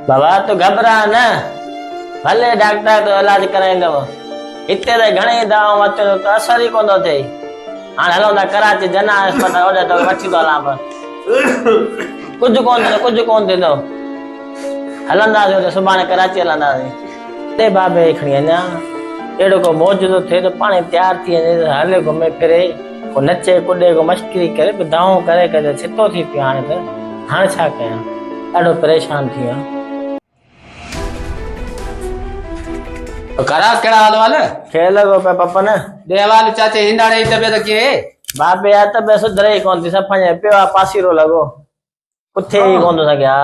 बाबा तो घबरा न भले डॉक्टर तो इलाज कराईंदव हिते त घणेई दवाऊं अचनि त असर ई कोन थो थिए हाणे हलूं था कराची जना अस्पताल होॾे तो वठी थो हलां कुझु कोन थींदो हलंदासीं होॾे सुभाणे कराची हलंदासीं ते बाबे खणी अञा अहिड़ो को मौज थो थिए त पाण तयारु थी वञे हले घुमे फिरे को नचे कुॾे को मस्करी करे दवाऊं करे करे छितो थी पियो हाणे छा कयां ॾाढो परेशान थी वियो करा केड़ा हाल वाल खेल लॻो पियो पपन देवाल चाचे हिंदाड़े जी तबियत कीअं बाबे या तबियत सुधरे ई कोन थी सफ़ा पियो आहे पासीरो लॻो उथे ई कोन थो सघे हा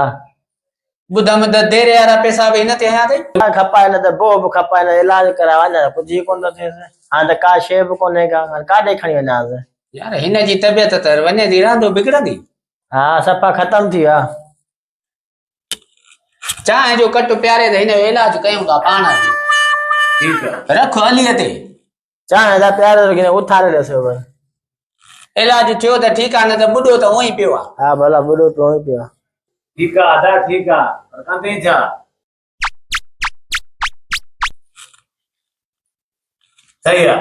बुधम द देरे वारा पैसा बि हिन ते हया अथई खपाए न त बो बि खपाए न इलाज कराए वञा कुझु ई कोन थो थिएसि हाणे त का शइ बि कोन्हे का काॾे खणी वञासि यार हिन जी तबियत त वञे थी रहंदो बिगड़ंदी हा सफ़ा ख़तम थी वियो आहे चांहि जो कट प्यारे त हिन जो इलाज कयूं था पाण रखो हलीअ ते चांहि जा प्यार उथारे ॾिसो इलाज थियो त ठीकु आहे न त बुॾो त उहो ई पियो आहे हा भला बुॾो पियो ई पियो आहे ठीक है आधा ठीक है और कांते जा सही है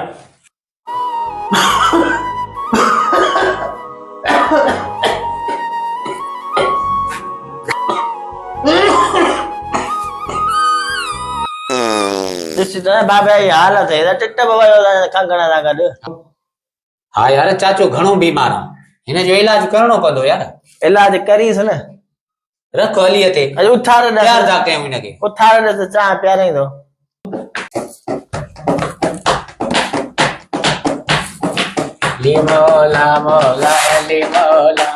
बाबा जी हालत है टिट खंगण सां गॾु हा यार चाचो घणो बीमार आहे हिन जो इलाज करणो पवंदो यार इलाज करीस न रखो हलीअ ते अॼु उथारे प्यार था कयूं हिनखे उथारे त चांहि पियारींदो ली मौला मौला अली मौला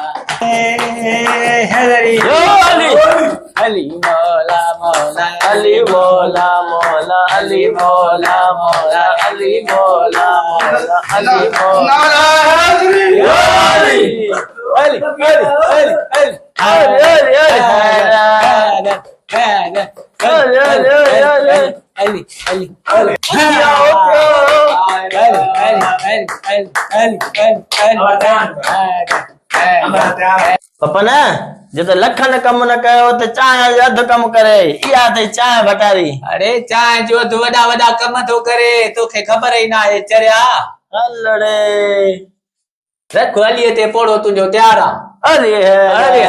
अली अली मौला मौला अली मौला मौला अली मौला मौला अली मौला मौला अली मौला अली पपन जो तो लखन कम न कयो त चांहि जो अधु कम करे इहा अथई चांहि भटारी अरे चांहि जो अधु वॾा वॾा कम थो करे तोखे ख़बर ई न आहे चरिया हलड़े रख हलीअ ते पोड़ो तुंहिंजो तयारु आहे अरे